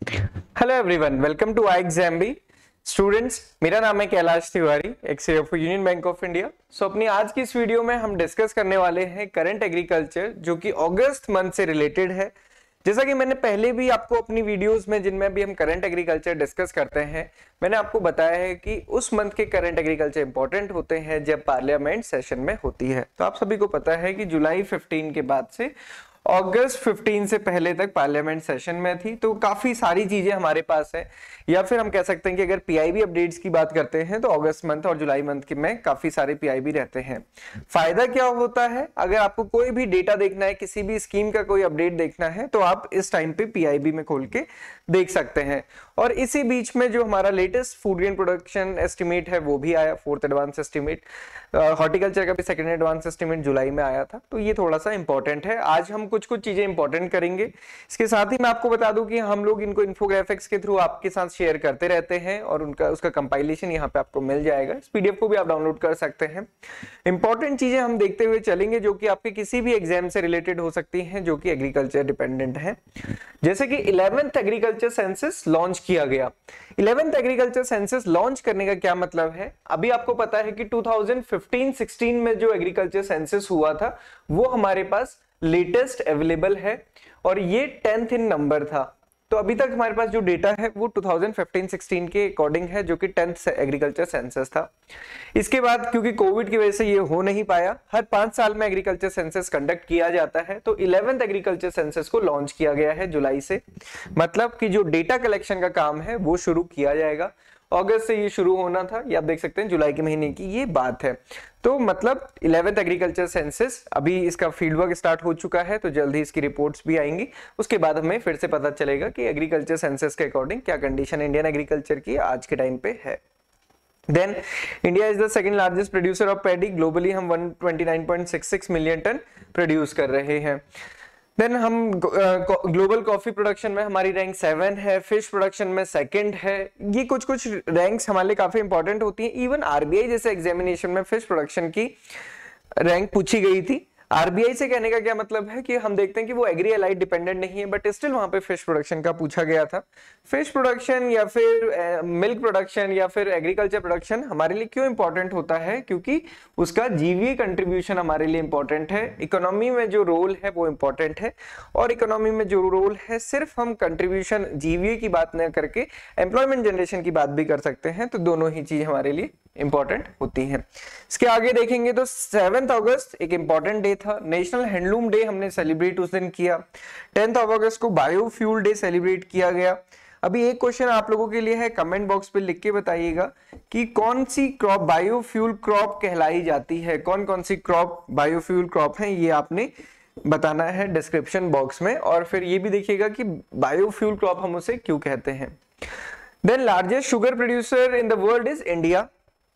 Hello everyone, welcome to I exam B. Students, मेरा नाम है Kailash Tiwari, ex union bank of India. अपनी आज की इस वीडियो में हम डिस्कस करने वाले हैं करंट एग्रीकल्चर, जो कि अगस्त मंथ से रिलेटेड है। जैसा कि मैंने पहले भी आपको अपनी वीडियोस में, जिनमें भी हम करंट एग्रीकल्चर डिस्कस करते हैं, मैंने आपको बताया है कि उस मंथ के करंट एग्रीकल्चर इंपॉर्टेंट होते हैं जब पार्लियामेंट सेशन में होती है। तो आप सभी को पता है कि जुलाई 15 के बाद से अगस्त 15 से पहले तक पार्लियामेंट सेशन में थी, तो काफी सारी चीजें हमारे पास है। या फिर हम कह सकते हैं कि अगर पीआईबी अपडेट्स की बात करते हैं तो अगस्त मंथ और जुलाई मंथ के में काफी सारे पीआईबी रहते हैं। फायदा क्या होता है, अगर आपको कोई भी डेटा देखना है, किसी भी स्कीम का कोई अपडेट देखना है, तो आप इस टाइम पे पीआईबी में खोल के देख सकते हैं। और इसी बीच में जो हमारा latest food grain production estimate है वो भी आया, फोर्थ एडवांस एस्टिमेट। हॉर्टिकल्चर का भी सेकंड एडवांस एस्टिमेट जुलाई में आया था, तो ये थोड़ा सा इंपॉर्टेंट है। आज हम कुछ चीजें इंपॉर्टेंट करेंगे। इसके साथ ही मैं आपको बता दूं कि हम लोग इनको इन्फोग्राफिक्स के थ्रू आपके साथ शेयर करते रहते हैं और उसका कंपाइलेशन यहाँ पे आपको मिल जाएगा। इस पीडीएफ को भी आप डाउनलोड कर सकते हैं। इंपॉर्टेंट चीजें हम देखते हुए चलेंगे जो कि आपके किसी भी एग्जाम से रिलेटेड हो सकती हैं, जो कि एग्रीकल्चर डिपेंडेंट है। जैसे कि 11th एग्रीकल्चर सेंसस लॉन्च किया गया। 11th एग्रीकल्चर सेंसस लॉन्च करने का क्या मतलब है, अभी आपको पता है कि 2015-16 में जो एग्रीकल्चर सेंसस हुआ था वो हमारे पास लेटेस्ट अवेलेबल है और ये 10th इन नंबर था। तो अभी तक हमारे पास जो डेटा है वो 2015-16 के अकॉर्डिंग है, जो कि 10th एग्रीकल्चर सेंसस था। इसके बाद क्योंकि कोविड की वजह से ये हो नहीं पाया, हर 5 साल में एग्रीकल्चर सेंसस कंडक्ट किया जाता है, तो 11th एग्रीकल्चर सेंसस को लॉन्च किया गया है जुलाई से। मतलब कि जो डेटा कलेक्शन का काम है वो शुरू किया जाएगा। अगस्त से ये शुरू होना था, ये आप देख सकते हैं जुलाई के महीने की ये बात है। तो मतलब 11th एग्रीकल्चर सेंसस, अभी इसका फील्ड वर्क स्टार्ट हो चुका है, तो जल्दी इसकी रिपोर्ट्स भी आएंगी। उसके बाद हमें फिर से पता चलेगा कि एग्रीकल्चर सेंसस के अकॉर्डिंग क्या कंडीशन इंडियन एग्रीकल्चर की आज के टाइम पे है। Then India is the second largest producer of paddy globally. हम 129.66 मिलियन टन प्रोड्यूस कर रहे हैं। देन हम ग्लोबल कॉफी प्रोडक्शन में हमारी रैंक 7 है, फिश प्रोडक्शन में सेकंड है। ये कुछ रैंक्स हमारे लिए काफी इंपॉर्टेंट होती हैं। इवन आरबीआई जैसे एग्जामिनेशन में फिश प्रोडक्शन की रैंक पूछी गई थी। आरबीआई से कहने का क्या मतलब है कि हम देखते हैं कि वो एग्री एलाइड डिपेंडेंट नहीं है, बट स्टिल वहां पे फिश प्रोडक्शन का पूछा गया था। फिश प्रोडक्शन या फिर मिल्क प्रोडक्शन या फिर एग्रीकल्चर प्रोडक्शन हमारे लिए क्यों इंपॉर्टेंट होता है, क्योंकि उसका जीवीए कंट्रीब्यूशन हमारे लिए इंपॉर्टेंट है। इकोनॉमी में जो रोल है वो इंपॉर्टेंट है, और इकोनॉमी में जो रोल है, सिर्फ हम कंट्रीब्यूशन जीवीए की बात न करके एम्प्लॉयमेंट जनरेशन की बात भी कर सकते हैं। तो दोनों ही चीज हमारे लिए इंपॉर्टेंट होती हैं। इसके आगे देखेंगे तो 7 अगस्त एक इंपॉर्टेंट डे था, नेशनल हैंडलूम डे हमने सेलिब्रेट उस दिन किया। 10 अगस्त को बायोफ्यूल डे सेलिब्रेट किया गया। अभी एक क्वेश्चन आप लोगों के लिए है, कमेंट बॉक्स पे लिख के बताइएगा कि कौन सी क्रॉप बायोफ्यूल क्रॉप कहलाई जाती है। कौन कौन सी क्रॉप बायोफ्यूल क्रॉप है, ये आपने बताना है डिस्क्रिप्शन बॉक्स में। और फिर ये भी देखिएगा कि बायोफ्यूल क्रॉप हम उसे क्यों कहते हैं। Then largest sugar producer in the world is India.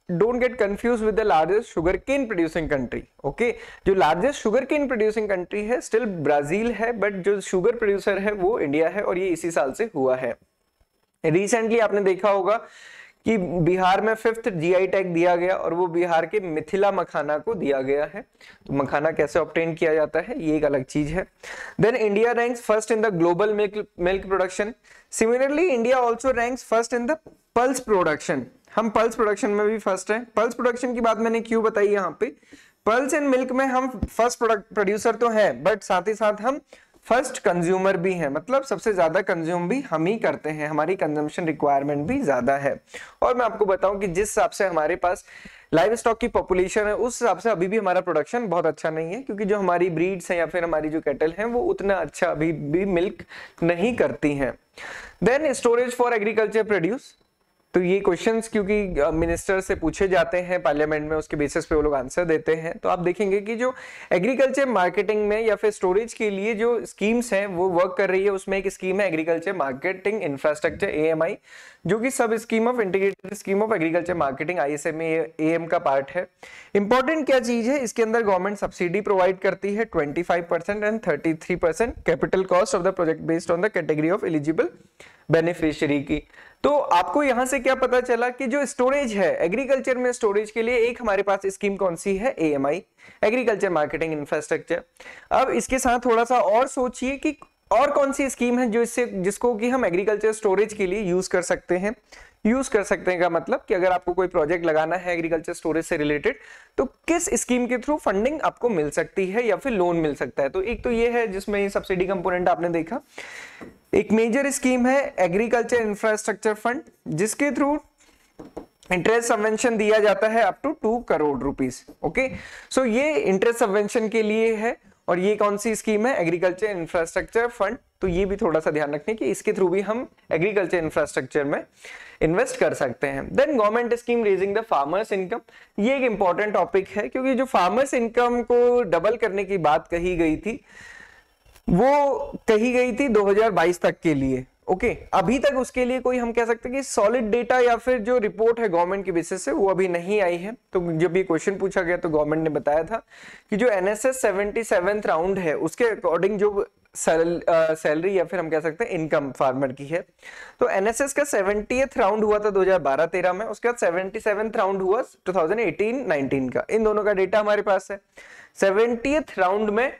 Don't get confused with the largest sugarcane producing country. Okay, जो largest sugarcane producing country है still ब्राजील है, बट जो शुगर प्रोड्यूसर है वो इंडिया है, और ये इसी साल से हुआ है। रिसेंटली आपने देखा होगा कि बिहार में 5th जीआई टैग दिया गया, और वो बिहार के मिथिला मखाना को दिया गया है। तो मखाना कैसे ऑब्टेन किया जाता है ये एक अलग चीज है। Then India ranks first in the global milk production. Similarly India also ranks first in the pulse production. हम पल्स प्रोडक्शन में भी फर्स्ट हैं। पल्स प्रोडक्शन की बात मैंने क्यों बताई यहाँ पे, पल्स एंड मिल्क में हम फर्स्ट प्रोड्यूसर तो हैं, बट साथ ही साथ हम फर्स्ट कंज्यूमर भी हैं। मतलब सबसे ज्यादा कंज्यूम भी हम ही करते हैं, हमारी कंजम्पशन रिक्वायरमेंट भी ज्यादा है। और मैं आपको बताऊं कि जिस हिसाब से हमारे पास लाइव स्टॉक की पॉपुलेशन है, उस हिसाब से अभी भी हमारा प्रोडक्शन बहुत अच्छा नहीं है, क्योंकि जो हमारी ब्रीड्स हैं या फिर हमारी जो कैटल हैं वो उतना अच्छा अभी भी मिल्क नहीं करती हैं। Then storage for agriculture produce. तो ये क्वेश्चंस क्योंकि मिनिस्टर से पूछे जाते हैं पार्लियामेंट में, उसके बेसिस पे वो लोग आंसर देते हैं। तो आप देखेंगे कि जो एग्रीकल्चर मार्केटिंग में या फिर स्टोरेज के लिए जो स्कीम्स हैं वो वर्क कर रही है, उसमें एक स्कीम है एग्रीकल्चर मार्केटिंग इंफ्रास्ट्रक्चर एएमआई, जो कि सब scheme of integrated scheme of agriculture marketing ISMA का पार्ट है। इंपॉर्टेंट क्या चीज है, इसके अंदर गवर्नमेंट सब्सिडी प्रोवाइड करती है 25% and 33% capital cost of the project based on the category of eligible beneficiary की। तो आपको यहां से क्या पता चला कि जो स्टोरेज है एग्रीकल्चर में, स्टोरेज के लिए एक हमारे पास स्कीम कौन सी है, एएमआई एग्रीकल्चर मार्केटिंग इंफ्रास्ट्रक्चर। अब इसके साथ थोड़ा सा और सोचिए कि और कौन सी स्कीम है जो जिसको कि हम एग्रीकल्चर स्टोरेज के लिए यूज कर सकते हैं? यूज कर सकते हैं का मतलब कि अगर आपको कोई प्रोजेक्ट लगाना है एग्रीकल्चर स्टोरेज से रिलेटेड, तो किस स्कीम के थ्रू फंडिंग आपको मिल सकती है या फिर लोन मिल सकता है। तो एक तो ये है जिसमें सब्सिडी कंपोनेंट आपने देखा। एक मेजर स्कीम है एग्रीकल्चर इंफ्रास्ट्रक्चर फंड, जिसके थ्रू इंटरेस्ट सबवेंशन दिया जाता है up to 2 crore rupees. Okay, so ये इंटरेस्ट सबवेंशन के लिए है। और ये कौन सी स्कीम है? Agriculture infrastructure fund. तो ये भी थोड़ा सा ध्यान रखने कि इसके थ्रू भी हम एग्रीकल्चर इंफ्रास्ट्रक्चर में इन्वेस्ट कर सकते हैं। Then government scheme raising the farmers income, ये एक इंपॉर्टेंट टॉपिक है क्योंकि जो फार्मर्स इनकम को डबल करने की बात कही गई थी वो कही गई थी 2022 तक के लिए। ओके, अभी तक उसके लिए कोई हम कह सकते हैं कि सॉलिड डेटा या फिर जो रिपोर्ट है गवर्नमेंट की बेसिस से वो अभी नहीं आई है। तो जब ये क्वेश्चन पूछा गया तो गवर्नमेंट ने बताया था कि जो एनएसएस 77th राउंड है उसके अकॉर्डिंग जो सैलरी या फिर हम कह सकते हैं इनकम फार्मर की है, तो एनएसएस का 70th राउंड हुआ था 2012-13 में, उसके बाद 77th राउंड हुआ 2018-19 का। इन दोनों का डेटा हमारे पास है। 70th राउंड में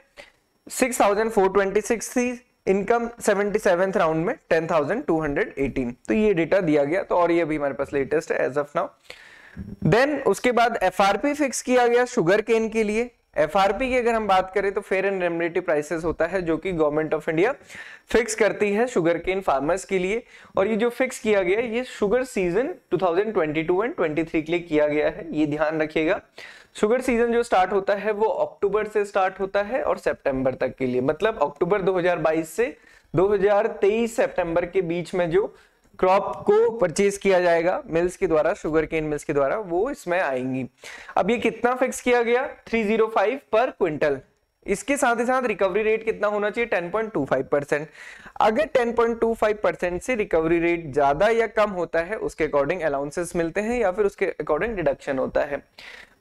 6,426 थी इनकम, 77th राउंड में 10,218। तो ये डेटा दिया गया, तो और ये भी हमारे पास लेटेस्ट है एज ऑफ नाउ। देन उसके बाद एफआरपी फिक्स किया गया शुगर केन के लिए। एफआरपी की अगर हम बात करें तो फेयर एंड रेमुनरेटिव प्राइसेस होता है जो कि गवर्नमेंट ऑफ इंडिया फिक्स करती है शुगर केन फार्मर्स के लिए। और ये जो फिक्स किया गया है ये शुगर सीजन 2022 एंड 23 के लिए किया गया है, ये ध्यान रखिएगा। शुगर सीजन जो स्टार्ट होता है वो अक्टूबर से स्टार्ट होता है और सितंबर तक के लिए, मतलब अक्टूबर 2022 से 2023 सितंबर के बीच में जो क्रॉप को परचेज किया जाएगा मिल्स के द्वारा, शुगर केन मिल्स के द्वारा, वो इसमें आएंगी। अब ये कितना फिक्स किया गया? 305 पर क्विंटल। इसके साथ ही साथ रिकवरी रेट कितना होना चाहिए? 10.25%। अगर 10.25% से रिकवरी रेट ज्यादा या कम होता है उसके अकॉर्डिंग अलाउंसेस मिलते हैं या फिर उसके अकॉर्डिंग डिडक्शन होता है।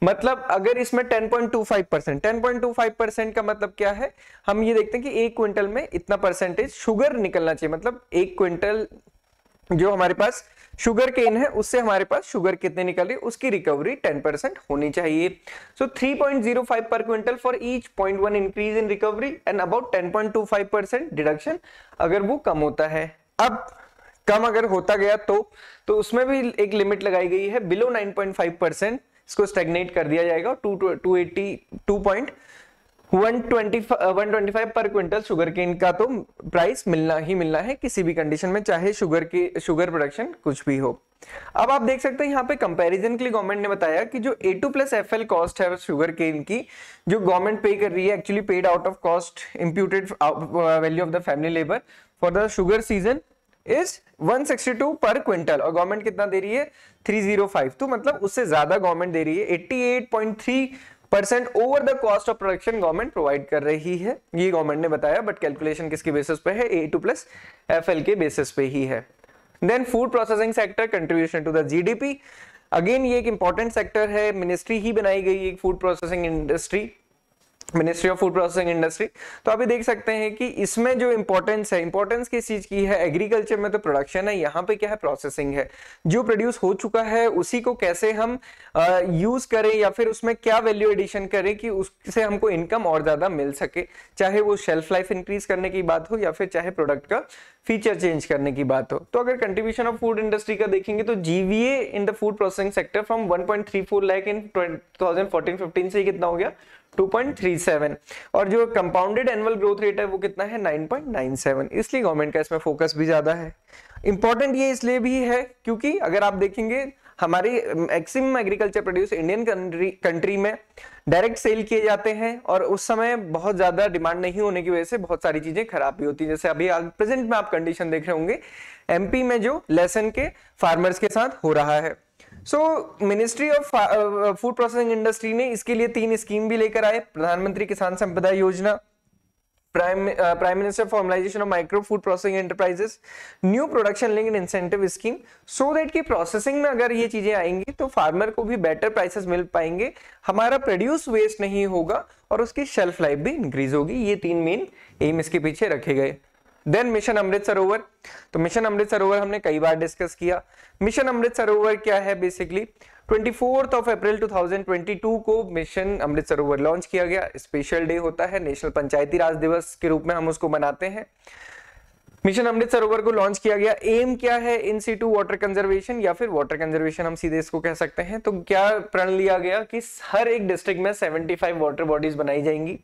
मतलब अगर इसमें 10.25% का मतलब क्या है? हम ये देखते हैं कि एक क्विंटल में इतना परसेंटेज शुगर निकलना चाहिए, मतलब एक क्विंटल जो हमारे पास शुगर केन है उससे हमारे पास शुगर कितने निकल रही है उसकी रिकवरी 10% होनी चाहिए। सो 3.05 पर quintal for each 0.1 increase in recovery and about 10.25% deduction अगर वो कम होता है। अब कम अगर होता गया तो उसमें भी एक लिमिट लगाई गई है, बिलो 9.5% इसको स्टैग्नेट कर दिया जाएगा। 125 पर क्विंटल शुगर केन का तो प्राइस मिलना ही मिलना है किसी भी कंडीशन में, चाहे शुगर प्रोडक्शन कुछ भी हो। अब आप देख सकते हैं यहाँ पे कंपैरिजन के लिए गवर्नमेंट ने बताया कि जो A2+FL कॉस्ट है शुगर केन की जो गवर्नमेंट पे कर रही है, actually paid out of cost imputed value of the family labour for the sugar season is 162 पर क्विंटल, और गवर्नमेंट कितना दे रही है? 305। तो मतलब उससे ज्यादा गवर्नमेंट दे रही है, 88.3% over the cost of production government provide कर रही है, ये गवर्नमेंट ने बताया। बट कैलकुलेशन किसके बेसिस पे है? A2+FL के बेसिस पे ही है। Then food processing sector contribution to the GDP, again ये एक इंपॉर्टेंट सेक्टर है, मिनिस्ट्री ही बनाई गई है food processing industry, ministry of food processing industry. तो अभी देख सकते हैं कि इसमें जो इंपॉर्टेंस है, इंपॉर्टेंस किस चीज की है? एग्रीकल्चर में तो प्रोडक्शन है, यहाँ पे क्या है? प्रोसेसिंग है। जो प्रोड्यूस हो चुका है उसी को कैसे हम यूज करें या फिर उसमें क्या वैल्यू एडिशन करें कि उससे हमको इनकम और ज्यादा मिल सके, चाहे वो शेल्फ लाइफ इंक्रीज करने की बात हो या फिर चाहे प्रोडक्ट का फीचर चेंज करने की बात हो। तो अगर कंट्रीब्यूशन ऑफ फूड इंडस्ट्री का देखेंगे तो GVA in the food processing sector from 1.34 lakh in 2014-15 से कितना हो गया? 2.37, और जो कंपाउंडेड एनुअल ग्रोथ रेट है वो कितना है? 9.97। इसलिए गवर्नमेंट का इसमें फोकस भी ज्यादा है। इंपॉर्टेंट ये इसलिए भी है क्योंकि अगर आप देखेंगे हमारे maximum agriculture produce Indian country में डायरेक्ट सेल किए जाते हैं, और उस समय बहुत ज्यादा डिमांड नहीं होने की वजह से बहुत सारी चीजें खराब भी होती है। जैसे अभी प्रेजेंट में आप कंडीशन देख रहे होंगे एमपी में जो लहसुन के फार्मर्स के साथ हो रहा है। सो ministry of food processing industry ने इसके लिए 3 स्कीम भी लेकर आए, प्रधानमंत्री किसान संपदा योजना, prime minister formalisation of micro food processing enterprises, new production linked incentive scheme, so that की प्रोसेसिंग में अगर ये चीजें आएंगी तो फार्मर को भी बेटर प्राइसेस मिल पाएंगे, हमारा प्रोड्यूस वेस्ट नहीं होगा और उसकी शेल्फ लाइफ भी इंक्रीज होगी। ये 3 मेन एम इसके पीछे रखे गए। देन मिशन अमृत सरोवर, तो मिशन अमृत सरोवर हमने कई बार डिस्कस किया। मिशन अमृत सरोवर क्या है, बेसिकली 24 अप्रैल 2022 को मिशन अमृत सरोवर लॉन्च किया गया। स्पेशल डे होता है, नेशनल पंचायती राज दिवस के रूप में हम उसको मनाते हैं। मिशन अमृत सरोवर को लॉन्च किया गया। एम क्या है, इन सीटू वाटर कंजर्वेशन या फिर वाटर कंजर्वेशन हम सीधे इसको कह सकते हैं। तो क्या प्रण लिया गया कि हर एक डिस्ट्रिक्ट में 75 वाटर बॉडीज बनाई जाएंगी,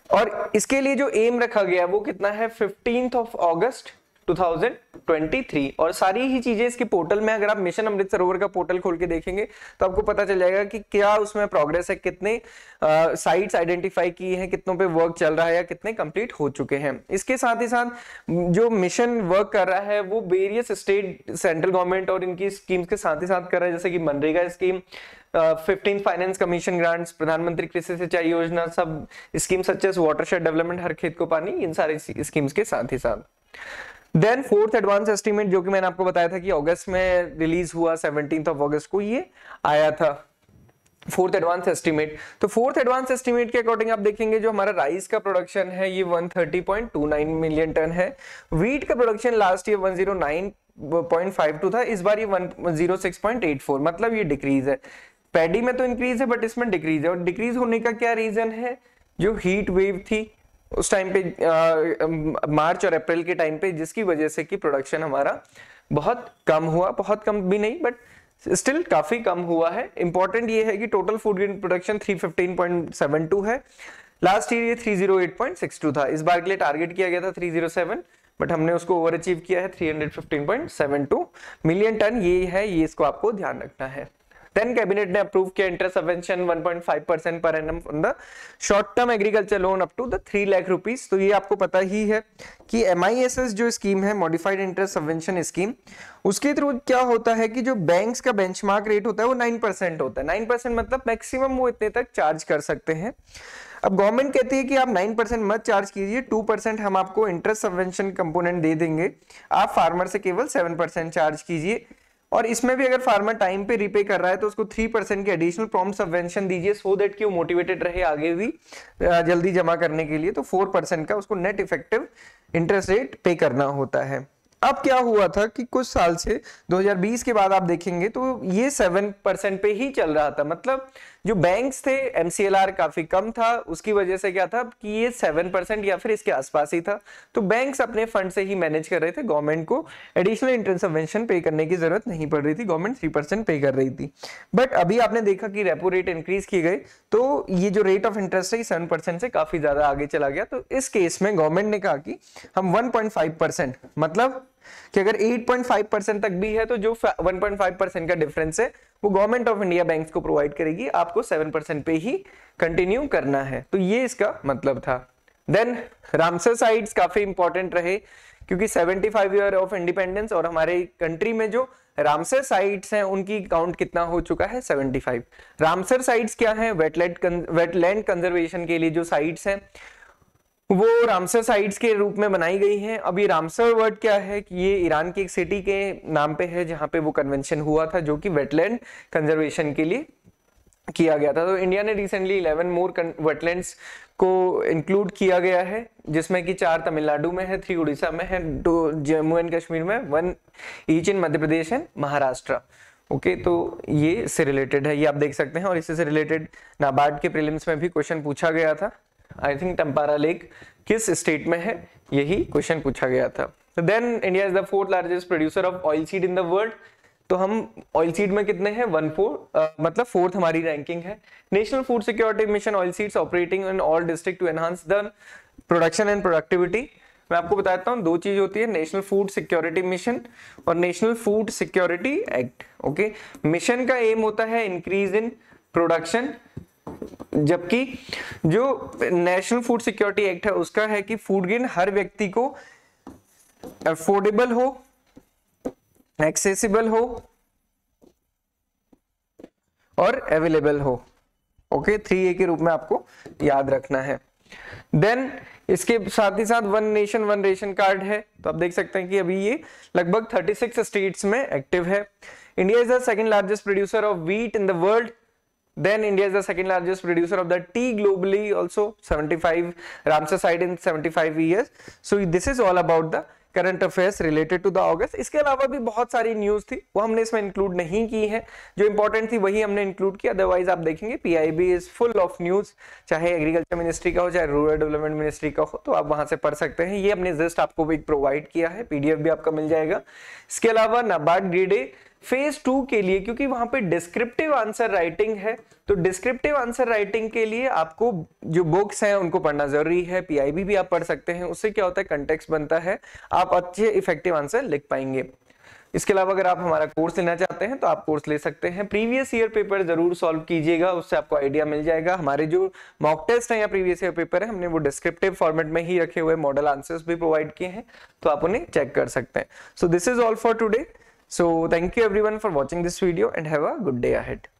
और इसके लिए जो एम रखा गया वो कितना है, 15 अगस्त 2023। और सारी ही चीजें इसके पोर्टल में, अगर आप मिशन अमृत सरोवर का पोर्टल खोल के देखेंगे तो आपको पता चल जाएगा कि क्या उसमें प्रोग्रेस है, कितने साइट्स आइडेंटिफाई किए हैं, कितनों पे वर्क चल रहा है या कितने कंप्लीट हो चुके हैं। इसके साथ ही साथ जो मिशन वर्क कर रहा है वो वेरियस स्टेट, सेंट्रल गवर्नमेंट और इनकी स्कीम्स के साथ ही साथ कर रहा है, जैसे कि मनरेगा scheme, 15 finance commission grants, Pradhan Mantri Krishi Sinchai Yojana, sub scheme such as watershed development, हर खेत को पानी, इन सारे स्कीम्स के साथ ही साथ। देन फोर्थ एडवांस एस्टीमेट, जो कि मैंने आपको बताया था कि अगस्त में रिलीज हुआ, 17 अगस्त को ये आया था फोर्थ एडवांस एस्टीमेट। तो फोर्थ एडवांस एस्टीमेट के अकॉर्डिंग आप देखेंगे जो हमारा राइस का प्रोडक्शन है ये 130.29 मिलियन टन है। व्हीट का प्रोडक्शन लास्ट ईयर 109.52 था, इस बार ये 106.84, मतलब ये डिक्रीज है। पैडी में तो इंक्रीज है बट इसमें डिक्रीज है, और डिक्रीज होने का क्या रीजन है, जो हीट वेव थी उस टाइम पे मार्च और अप्रैल के टाइम पे, जिसकी वजह से कि प्रोडक्शन हमारा बहुत कम हुआ, बहुत कम भी नहीं बट स्टिल काफी कम हुआ है। इंपॉर्टेंट ये है कि टोटल फूड ग्रेन प्रोडक्शन 315.72 है, लास्ट ईयर ये 308.62 था। इस बार के लिए टारगेट किया गया था 307, बट हमने उसको ओवर अचीव किया है 315.72 मिलियन टन, ये है, ये इसको आपको ध्यान रखना है। देन कैबिनेट ने अप्रूव किया interest subvention 1.5% per annum on the short term agriculture loan up to the 3 lakh rupees. तो ये आपको पता ही है कि MISS जो स्कीम है, मॉडिफाइड इंटरेस्ट सबवेंशन स्कीम, उसके थ्रू क्या होता है कि जो बैंक्स का बेंचमार्क रेट होता है वो 9% होता है। 9% मतलब मैक्सिमम वो इतने तक चार्ज कर सकते हैं। अब गवर्नमेंट कहती है कि आप 9% मत चार्ज कीजिए, 2% हम आपको इंटरेस्ट सबवेंशन कंपोनेंट दे देंगे, आप फार्मर से केवल 7% चार्ज कीजिए, और इसमें भी अगर फार्मर टाइम पे रीपे कर रहा है तो उसको 3% के एडिशनल प्रॉम्प्ट सबवेंशन दीजिए, सो दैट कि वो मोटिवेटेड रहे आगे भी जल्दी जमा करने के लिए। तो 4% का उसको नेट इफेक्टिव इंटरेस्ट रेट पे करना होता है। अब क्या हुआ था कि कुछ साल से 2020 के बाद आप देखेंगे तो ये 7% पे ही चल रहा था, मतलब जो बैंक्स थे MCLR काफी कम था, उसकी वजह से क्या था कि ये 7% या फिर इसके आसपास ही था। तो बैंक्स अपने फंड से ही मैनेज कर रहे थे, गवर्नमेंट को एडिशनल इंटरेस्ट सबवेंशन पे करने की जरूरत नहीं पड़ रही थी, गवर्नमेंट 3% पे कर रही थी। बट अभी आपने देखा कि रेपो रेट इंक्रीज किए गए तो ये जो रेट ऑफ इंटरेस्ट है 7% से काफी ज्यादा आगे चला गया। तो इस केस में गवर्नमेंट ने कहा कि हम 1.5%, मतलब कि अगर 8.5% तक भी है तो जो 1.5% का डिफरेंस है वो गवर्नमेंट ऑफ इंडिया बैंक्स को प्रोवाइड करेगी, आपको 7% पे ही कंटिन्यू करना है। तो ये इसका मतलब था। देन रामसर साइट्स काफी इंपॉर्टेंट रहे, क्योंकि 75 ईयर ऑफ इंडिपेंडेंस और हमारे कंट्री में जो रामसर साइट्स हैं उनकी काउंट कितना हो चुका है, 75। रामसर साइट्स क्या है, वेटलैंड कंजर्वेशन के लिए जो साइट्स हैं वो रामसर साइट्स के रूप में बनाई गई हैं। अब ये रामसर वर्ड क्या है कि ये ईरान की एक सिटी के नाम पे है जहां पे वो कन्वेंशन हुआ था, जो कि वेटलैंड कंजर्वेशन के लिए किया गया था। तो इंडिया ने रिसेंटली 11 मोर वेटलैंड्स को इंक्लूड किया गया है, जिसमें कि 4 तमिलनाडु में है, 3 उड़ीसा में है, 2 जम्मू एंड कश्मीर में, 1 each in Madhya Pradesh and Maharashtra. Okay, तो ये इससे रिलेटेड है, ये आप देख सकते हैं। और इससे रिलेटेड नाबार्ड के प्रीलिम्स में भी क्वेश्चन पूछा गया था। आई थिंक टम्पारा लेक किस स्टेट में है, यही क्वेश्चन पूछा गया था। Then India is the 4th largest producer of oil seed in the world. तो हम ऑयल सीड में कितने हैं, 1/4, मतलब 4th हमारी रैंकिंग है। National food security mission oil seeds operating in all district to enhance the production and productivity. मैं आपको बताता हूँ 2 चीज होती है, नेशनल फूड सिक्योरिटी मिशन और national food security act. Okay, mission का एम होता है इंक्रीज इन प्रोडक्शन, जबकि जो नेशनल फूड सिक्योरिटी एक्ट है उसका है कि फूड ग्रेन हर व्यक्ति को अफोर्डेबल हो, एक्सेसिबल हो और अवेलेबल हो। ओके, 3A के रूप में आपको याद रखना है। देन इसके साथ ही साथ 1 नेशन 1 रेशन कार्ड है। तो आप देख सकते हैं कि अभी ये लगभग 36 स्टेट्स में एक्टिव है। India is the 2nd largest producer of wheat in the world. Then India is the second largest producer of the tea globally, also 75 Ramsar site in 75 years. So this is all about the current affairs related to the August. इसके अलावा भी बहुत सारी news थी, वो हमने इसमें include नहीं की है, जो इंपॉर्टेंट थी वही हमने इंक्लूड किया। अदरवाइज आप देखेंगे PIB is full of news, चाहे एग्रीकल्चर मिनिस्ट्री का हो चाहे रूरल डेवलपमेंट मिनिस्ट्री का हो, तो आप वहां से पढ़ सकते हैं। ये हमने जस्ट आपको भी प्रोवाइड किया है, पीडीएफ भी आपका मिल जाएगा। इसके अलावा नाबार्ड ग्रेड ए फेज 2 के लिए, क्योंकि वहां पे डिस्क्रिप्टिव आंसर राइटिंग है, तो डिस्क्रिप्टिव आंसर राइटिंग के लिए आपको जो बुक्स हैं उनको पढ़ना जरूरी है। पीआईबी भी आप पढ़ सकते हैं, उससे क्या होता है कंटेक्स्ट बनता है, आप अच्छे इफेक्टिव आंसर लिख पाएंगे। इसके अलावा अगर आप हमारा कोर्स लेना चाहते हैं तो आप कोर्स ले सकते हैं। प्रीवियस ईयर पेपर जरूर सॉल्व कीजिएगा, उससे आपको आइडिया मिल जाएगा। हमारे जो मॉक टेस्ट है या प्रीवियस ईयर पेपर है, हमने वो डिस्क्रिप्टिव फॉर्मेट में ही रखे हुए मॉडल आंसर्स भी प्रोवाइड किए हैं, तो आप उन्हें चेक कर सकते हैं। So this is all for today. So thank you everyone for watching this video and have a good day ahead.